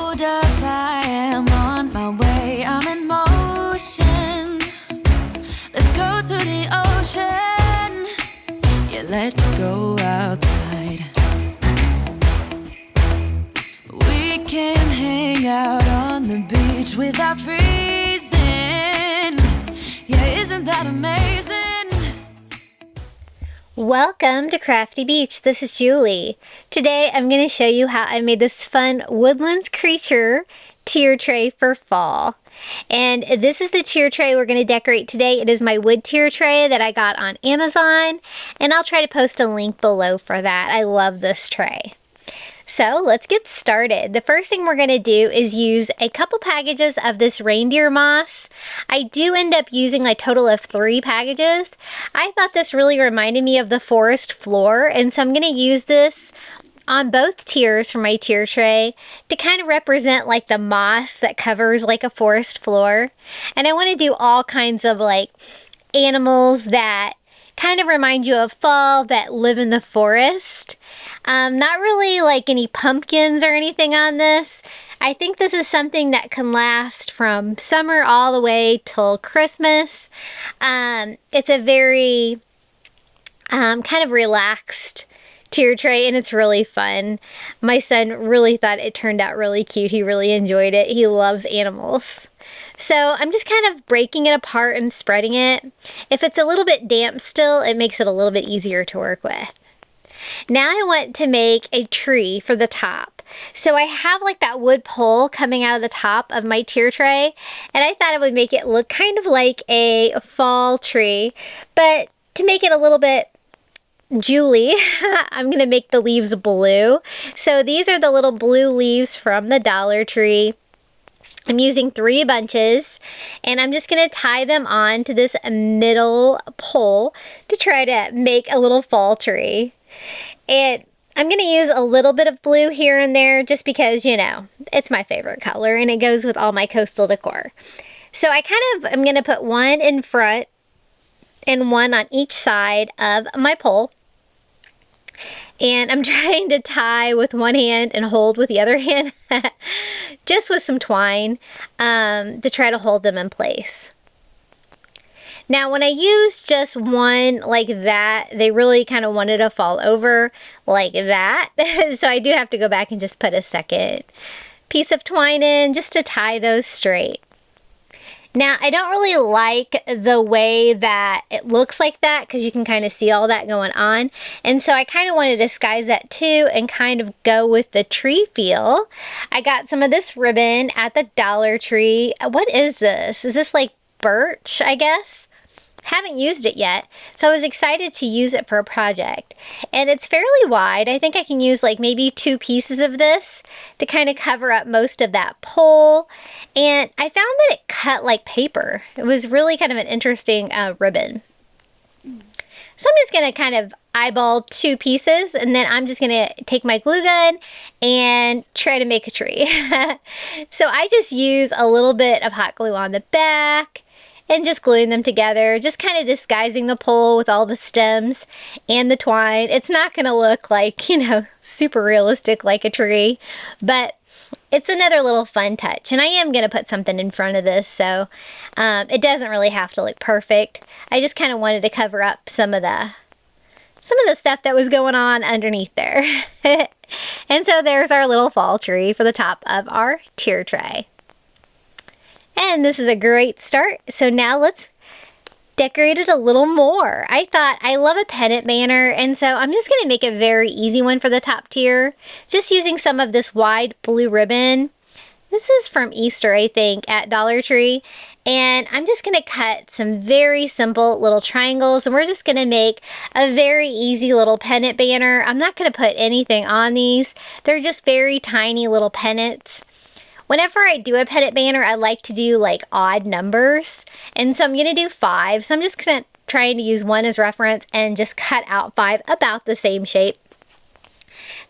Hold up, I am on my way, I'm in motion. Let's go to the ocean. Yeah, let's go outside. We can hang out on the beach without freezing. Yeah, isn't that amazing? Welcome to Crafty Beach. This is Julie. Today I'm going to show you how I made this fun Woodlands creature tier tray for fall. And this is the tier tray we're going to decorate today. It is my wood tier tray that I got on Amazon, and I'll try to post a link below for that. I love this tray. So let's get started. The first thing we're going to do is use a couple packages of this reindeer moss. I do end up using a total of 3 packages. I thought this really reminded me of the forest floor, and so I'm going to use this on both tiers for my tier tray to kind of represent like the moss that covers like a forest floor. And I want to do all kinds of like animals that kind of remind you of fall that live in the forest. Not really like any pumpkins or anything on this. I think this is something that can last from summer all the way till Christmas. It's a very kind of relaxed tier tray, and it's really fun. My son really thought it turned out really cute. He really enjoyed it. He loves animals. So I'm just kind of breaking it apart and spreading it. If it's a little bit damp still, it makes it a little bit easier to work with. Now I want to make a tree for the top. So I have like that wood pole coming out of the top of my tier tray, and I thought it would make it look kind of like a fall tree, but to make it a little bit Julie, I'm going to make the leaves blue. So these are the little blue leaves from the Dollar Tree. I'm using 3 bunches, and I'm just going to tie them on to this middle pole to try to make a little fall tree. And I'm going to use a little bit of blue here and there just because, you know, it's my favorite color and it goes with all my coastal decor. So I I'm going to put one in front and one on each side of my pole. And I'm trying to tie with one hand and hold with the other hand, just with some twine, to try to hold them in place. Now, when I use just one like that, they really kind of wanted to fall over like that. So I do have to go back and just put a second piece of twine in just to tie those straight. Now, I don't really like the way that it looks like that because you can kind of see all that going on. And so I kind of want to disguise that too and kind of go with the tree feel. I got some of this ribbon at the Dollar Tree. What is this? Is this like birch, I guess? Haven't used it yet, so I was excited to use it for a project. And it's fairly wide. I think I can use like maybe 2 pieces of this to kind of cover up most of that pole. And I found that it cut like paper. It was really kind of an interesting ribbon. So I'm just going to kind of eyeball 2 pieces, and then I'm just going to take my glue gun and try to make a tree. So I just use a little bit of hot glue on the back and just gluing them together, just kind of disguising the pole with all the stems and the twine. It's not going to look like, you know, super realistic like a tree, but it's another little fun touch. And I am going to put something in front of this, so it doesn't really have to look perfect. I just kind of wanted to cover up some of the stuff that was going on underneath there. And so there's our little fall tree for the top of our tier tray. And this is a great start. So now let's decorate it a little more. I thought I love a pennant banner, and so I'm just going to make a very easy one for the top tier. Just using some of this wide blue ribbon. This is from Easter, I think, at Dollar Tree. And I'm just going to cut some very simple little triangles, and we're just going to make a very easy little pennant banner. I'm not going to put anything on these. They're just very tiny little pennants. Whenever I do a pennant banner, I like to do like odd numbers. And so I'm going to do 5. So I'm just trying to use 1 as reference and just cut out 5 about the same shape.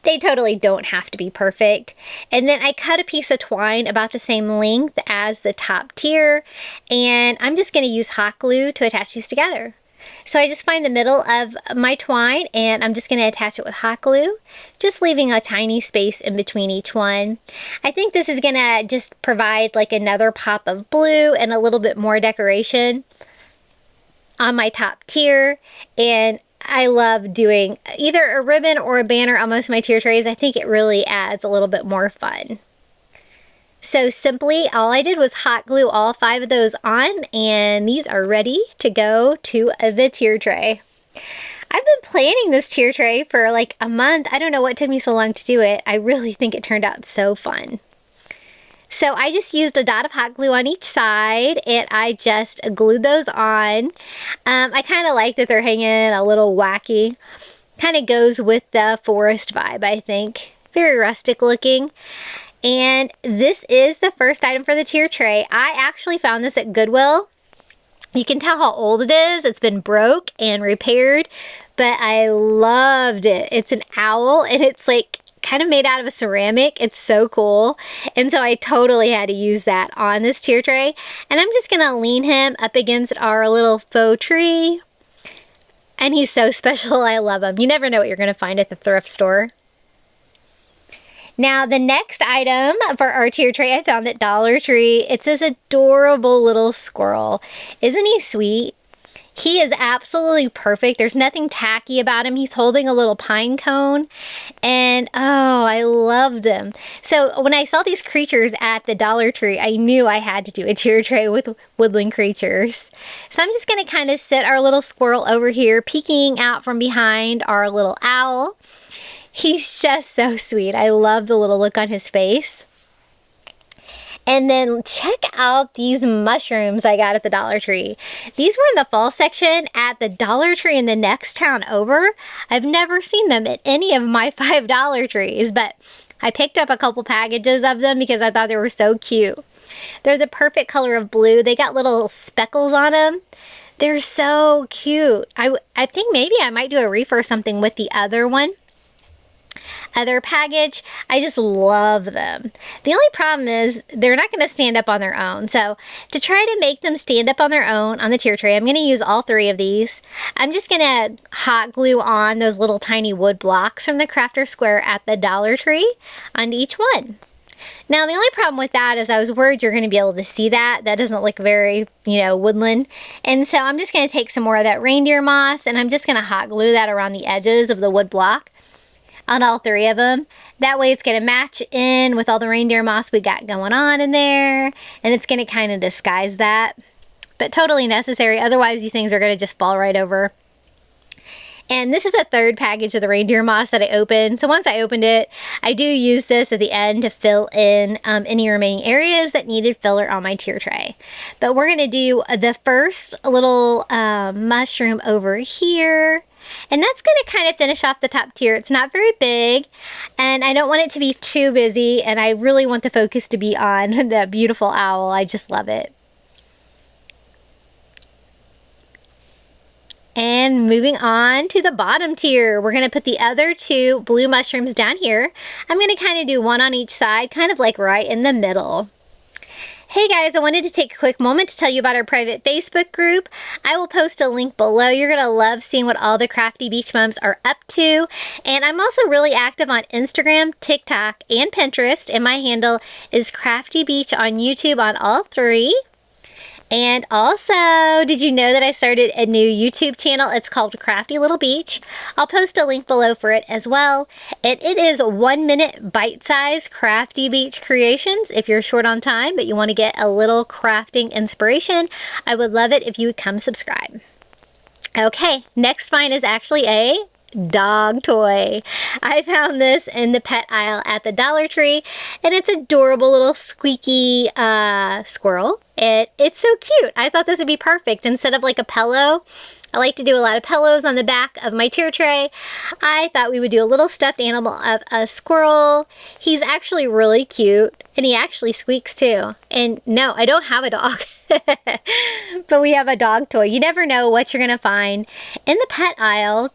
They totally don't have to be perfect. And then I cut a piece of twine about the same length as the top tier. And I'm just going to use hot glue to attach these together. So I just find the middle of my twine and I'm just going to attach it with hot glue, just leaving a tiny space in between each one. I think this is going to just provide like another pop of blue and a little bit more decoration on my top tier. And I love doing either a ribbon or a banner on most of my tier trays. I think it really adds a little bit more fun. So simply, all I did was hot glue all 5 of those on, and these are ready to go to the tier tray. I've been planning this tier tray for like a month. I don't know what took me so long to do it. I really think it turned out so fun. So I just used a dot of hot glue on each side, and I just glued those on. I kind of like that they're hanging a little wacky. Kind of goes with the forest vibe, I think. Very rustic looking. And this is the first item for the tier tray. I actually found this at Goodwill. You can tell how old it is. It's been broke and repaired, but I loved it. It's an owl, and it's like kind of made out of a ceramic. It's so cool. And so I totally had to use that on this tier tray. And I'm just gonna lean him up against our little faux tree. And he's so special. I love him. You never know what you're gonna find at the thrift store. Now, the next item for our tier tray I found at Dollar Tree. It's this adorable little squirrel. Isn't he sweet? He is absolutely perfect. There's nothing tacky about him. He's holding a little pine cone. And, oh, I loved him. So when I saw these creatures at the Dollar Tree, I knew I had to do a tier tray with woodland creatures. So I'm just going to kind of sit our little squirrel over here, peeking out from behind our little owl. He's just so sweet. I love the little look on his face. And then check out these mushrooms I got at the Dollar Tree. These were in the fall section at the Dollar Tree in the next town over. I've never seen them at any of my 5 Dollar Trees, but I picked up a couple packages of them because I thought they were so cute. They're the perfect color of blue. They got little speckles on them. They're so cute. I think maybe I might do a reef or something with the other package. I just love them. The only problem is they're not going to stand up on their own. So to try to make them stand up on their own on the tier tray, I'm going to use all 3 of these. I'm just going to hot glue on those little tiny wood blocks from the Crafter Square at the Dollar Tree on each one. Now, the only problem with that is I was worried you're going to be able to see that. That doesn't look very, woodland. And so I'm just going to take some more of that reindeer moss, and I'm just going to hot glue that around the edges of the wood block on all 3 of them. That way it's going to match in with all the reindeer moss we got going on in there, and it's going to kind of disguise that, but totally necessary. Otherwise these things are going to just fall right over. And this is the 3rd package of the reindeer moss that I opened. So once I opened it, I do use this at the end to fill in any remaining areas that needed filler on my tier tray. But we're going to do the first little mushroom over here. And that's going to kind of finish off the top tier. It's not very big, and I don't want it to be too busy, and I really want the focus to be on the beautiful owl. I just love it. And moving on to the bottom tier, we're going to put the other 2 blue mushrooms down here. I'm going to kind of do 1 on each side, kind of like right in the middle. Hey guys, I wanted to take a quick moment to tell you about our private Facebook group. I will post a link below. You're going to love seeing what all the Crafty Beach Mums are up to. And I'm also really active on Instagram, TikTok, and Pinterest. And my handle is Crafty Beach on YouTube on all 3. And also, did you know that I started a new YouTube channel? It's called Crafty Little Beach. I'll post a link below for it as well. And it is 1-minute bite-sized Crafty Beach creations. If you're short on time but you want to get a little crafting inspiration, I would love it if you would come subscribe. Okay, next find is actually a dog toy. I found this in the pet aisle at the Dollar Tree, and it's adorable little squeaky squirrel. It's so cute. I thought this would be perfect instead of like a pillow. I like to do a lot of pillows on the back of my tier tray. I thought we would do a little stuffed animal of a squirrel. He's actually really cute, and he actually squeaks too. And no, I don't have a dog, but we have a dog toy. You never know what you're gonna find in the pet aisle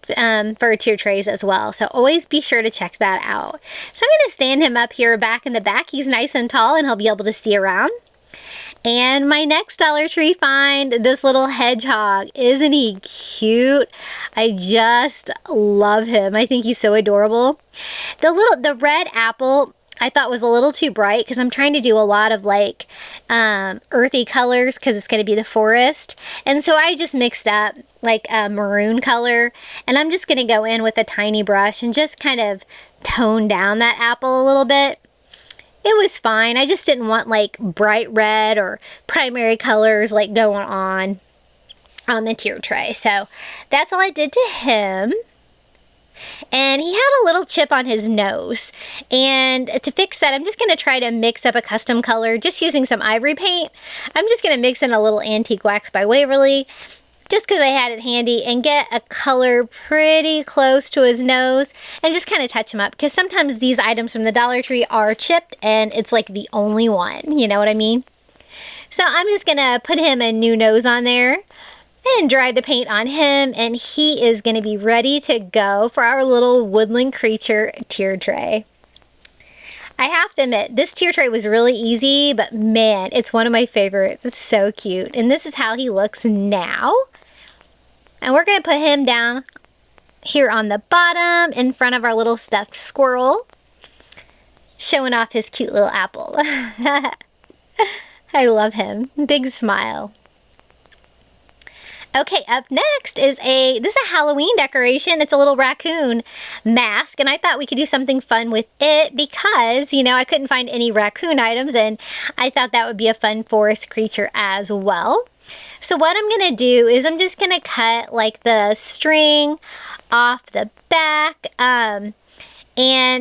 for tier trays as well. So always be sure to check that out. So I'm gonna stand him up here back in the back. He's nice and tall, and he'll be able to see around. And my next Dollar Tree find, this little hedgehog. Isn't he cute? I just love him. I think he's so adorable. The red apple I thought was a little too bright because I'm trying to do a lot of like earthy colors because it's going to be the forest. And so I just mixed up like a maroon color, and I'm just going to go in with a tiny brush and just kind of tone down that apple a little bit. It was fine. I just didn't want like bright red or primary colors like going on the tier tray. So that's all I did to him. And he had a little chip on his nose. And to fix that, I'm just going to try to mix up a custom color just using some ivory paint. I'm just going to mix in a little antique wax by Waverly just because I had it handy, and get a color pretty close to his nose and just kind of touch him up, because sometimes these items from the Dollar Tree are chipped and it's like the only one, you know what I mean? So I'm just going to put him a new nose on there and dry the paint on him, and he is going to be ready to go for our little woodland creature tier tray. I have to admit, this tier tray was really easy, but man, it's one of my favorites. It's so cute. And this is how he looks now. And we're going to put him down here on the bottom in front of our little stuffed squirrel, showing off his cute little apple. I love him. Big smile. Okay, up next is this is a Halloween decoration. It's a little raccoon mask, and I thought we could do something fun with it because, you know, I couldn't find any raccoon items, and I thought that would be a fun forest creature as well. So what I'm going to do is I'm just going to cut like the string off the back and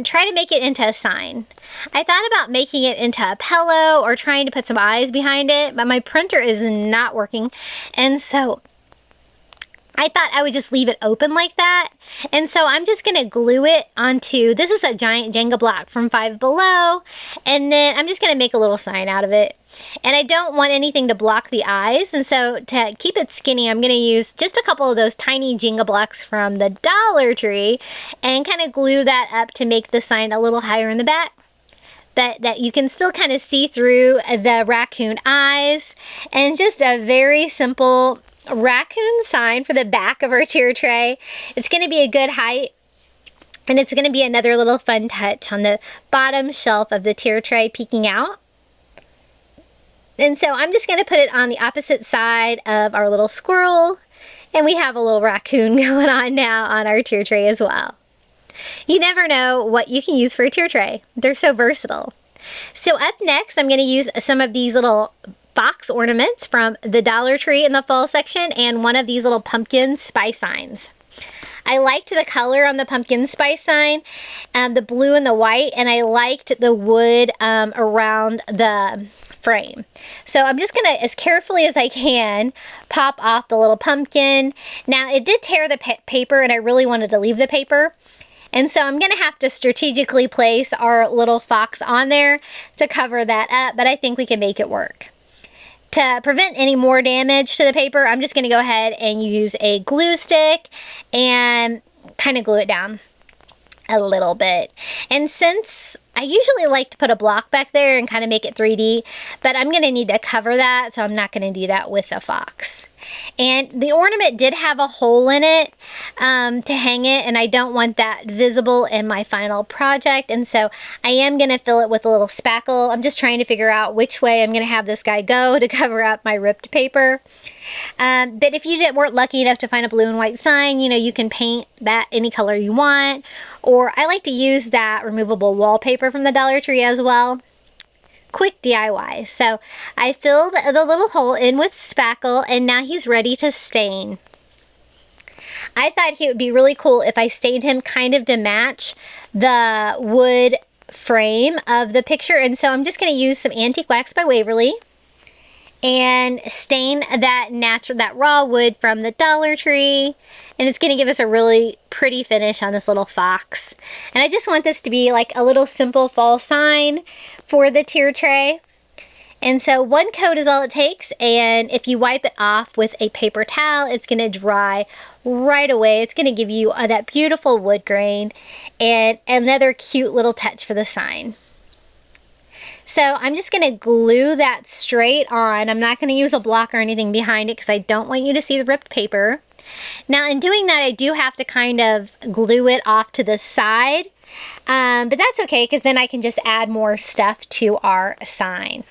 try to make it into a sign. I thought about making it into a pillow or trying to put some eyes behind it, but my printer is not working, and so I thought I would just leave it open like that. And so I'm just going to glue it onto, this is a giant Jenga block from Five Below, and then I'm just going to make a little sign out of it. And I don't want anything to block the eyes, and so to keep it skinny, I'm going to use just a couple of those tiny Jenga blocks from the Dollar Tree and kind of glue that up to make the sign a little higher in the back. That you can still kind of see through the raccoon eyes, and just a very simple raccoon sign for the back of our tier tray. It's going to be a good height, and it's going to be another little fun touch on the bottom shelf of the tier tray peeking out. And so I'm just going to put it on the opposite side of our little squirrel, and we have a little raccoon going on now on our tier tray as well. You never know what you can use for a tier tray. They're so versatile. So up next, I'm going to use some of these little box ornaments from the Dollar Tree in the fall section and one of these little pumpkin spice signs. I liked the color on the pumpkin spice sign, the blue and the white, and I liked the wood around the frame. So I'm just gonna, as carefully as I can, pop off the little pumpkin. Now it did tear the paper, and I really wanted to leave the paper. And so I'm going to have to strategically place our little fox on there to cover that up, but I think we can make it work. To prevent any more damage to the paper, I'm just going to go ahead and use a glue stick and kind of glue it down a little bit. And since I usually like to put a block back there and kind of make it 3D, but I'm going to need to cover that, so I'm not going to do that with a fox. And the ornament did have a hole in it to hang it, and I don't want that visible in my final project, and so I am going to fill it with a little spackle. I'm just trying to figure out which way I'm going to have this guy go to cover up my ripped paper. But if you weren't lucky enough to find a blue and white sign, you know, you can paint that any color you want, or I like to use that removable wallpaper from the Dollar Tree as well. Quick DIY. So I filled the little hole in with spackle, and now he's ready to stain. I thought he would be really cool if I stained him kind of to match the wood frame of the picture, and so I'm just going to use some antique wax by Waverly and stain that raw wood from the Dollar Tree, and it's going to give us a really pretty finish on this little fox. And I just want this to be like a little simple fall sign for the tier tray. And so one coat is all it takes, and if you wipe it off with a paper towel, it's going to dry right away. It's going to give you that beautiful wood grain and another cute little touch for the sign. So I'm just going to glue that straight on. I'm not going to use a block or anything behind it because I don't want you to see the ripped paper. Now in doing that, I do have to kind of glue it off to the side, but that's okay because then I can just add more stuff to our sign.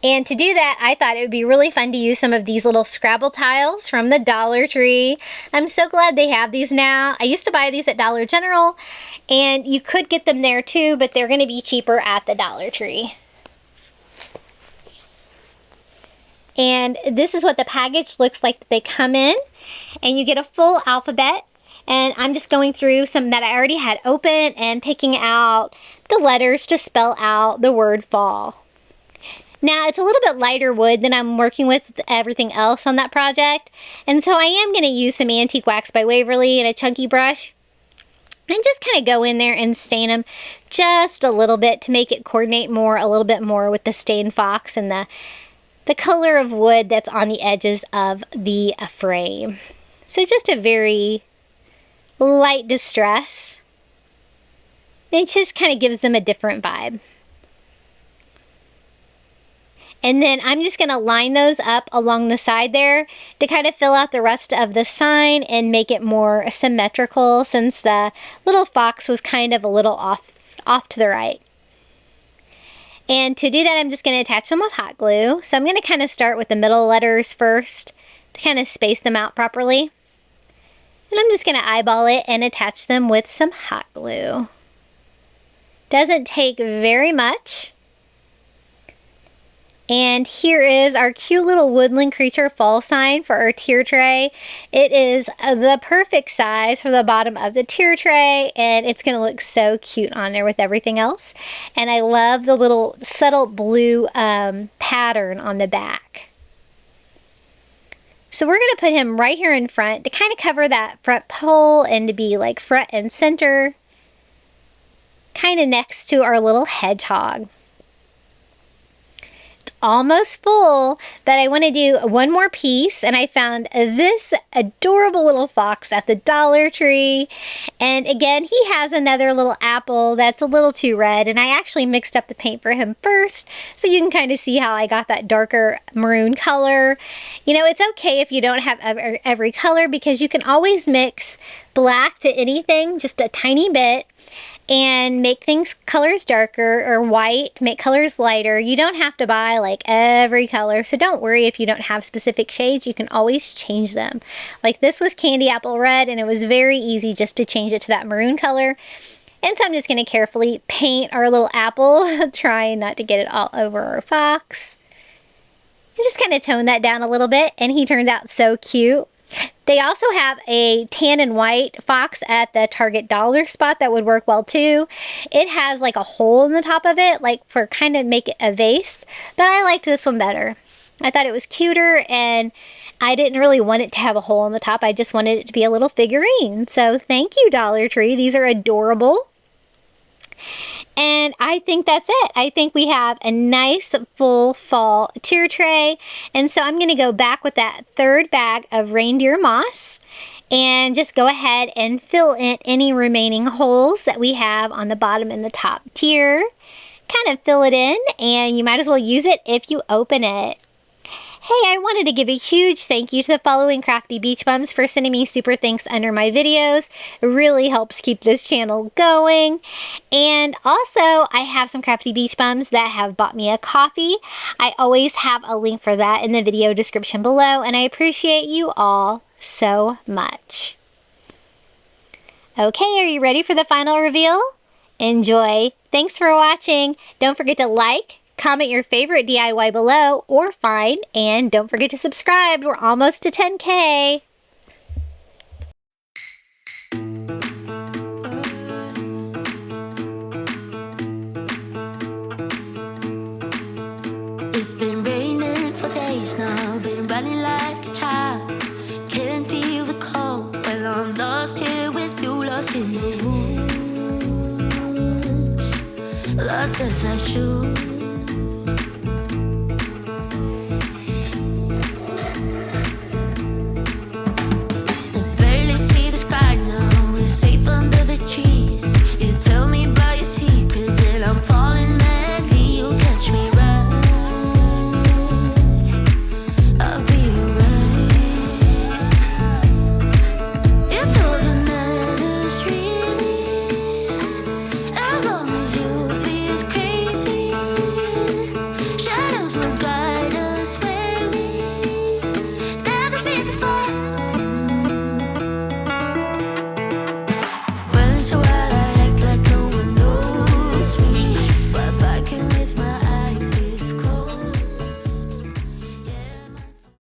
And to do that, I thought it would be really fun to use some of these little Scrabble tiles from the Dollar Tree. I'm so glad they have these now. I used to buy these at Dollar General, and you could get them there too, but they're going to be cheaper at the Dollar Tree. And this is what the package looks like that they come in, and you get a full alphabet. And I'm just going through some that I already had open and picking out the letters to spell out the word fall. Now, it's a little bit lighter wood than I'm working with everything else on that project. And so I am going to use some Antique Wax by Waverly and a chunky brush. And just kind of go in there and stain them just a little bit to make it coordinate more, a little bit more with the stain fox and the color of wood that's on the edges of the frame. So just a very light distress. It just kind of gives them a different vibe. And then I'm just going to line those up along the side there to kind of fill out the rest of the sign and make it more symmetrical, since the little fox was kind of a little off to the right. And to do that, I'm just going to attach them with hot glue. So I'm going to kind of start with the middle letters first to kind of space them out properly. And I'm just going to eyeball it and attach them with some hot glue. Doesn't take very much. And here is our cute little woodland creature fall sign for our tier tray. It is the perfect size for the bottom of the tier tray, and it's going to look so cute on there with everything else. And I love the little subtle blue pattern on the back. So we're going to put him right here in front to kind of cover that front pole and to be like front and center, kind of next to our little hedgehog. Almost full, but I want to do one more piece, and I found this adorable little fox at the Dollar Tree. And again, he has another little apple that's a little too red, and I actually mixed up the paint for him first, so you can kind of see how I got that darker maroon color. You know, it's okay if you don't have every color, because you can always mix black to anything just a tiny bit and make things colors darker, or white, make colors lighter. You don't have to buy like every color, so don't worry if you don't have specific shades. You can always change them. Like this was candy apple red, and it was very easy just to change it to that maroon color. And so I'm just going to carefully paint our little apple, trying not to get it all over our fox. And just kind of tone that down a little bit, and he turned out so cute. They also have a tan and white fox at the Target dollar spot that would work well too. It has like a hole in the top of it, like for kind of make it a vase, but I liked this one better. I thought it was cuter, and I didn't really want it to have a hole in the top. I just wanted it to be a little figurine. So thank you, Dollar Tree. These are adorable. And I think that's it. I think we have a nice full fall tier tray. And so I'm going to go back with that third bag of reindeer moss and just go ahead and fill in any remaining holes that we have on the bottom and the top tier. Kind of fill it in, and you might as well use it if you open it. Hey, I wanted to give a huge thank you to the following Crafty Beach Bums for sending me super thanks under my videos. It really helps keep this channel going. And also, I have some Crafty Beach Bums that have bought me a coffee. I always have a link for that in the video description below, and I appreciate you all so much. Okay, are you ready for the final reveal? Enjoy. Thanks for watching. Don't forget to like, comment your favorite DIY below or find, and don't forget to subscribe. We're almost to 10K. It's been raining for days now, been running like a child. Can't feel the cold, well I'm lost here with you, lost in the woods. Lost as I should.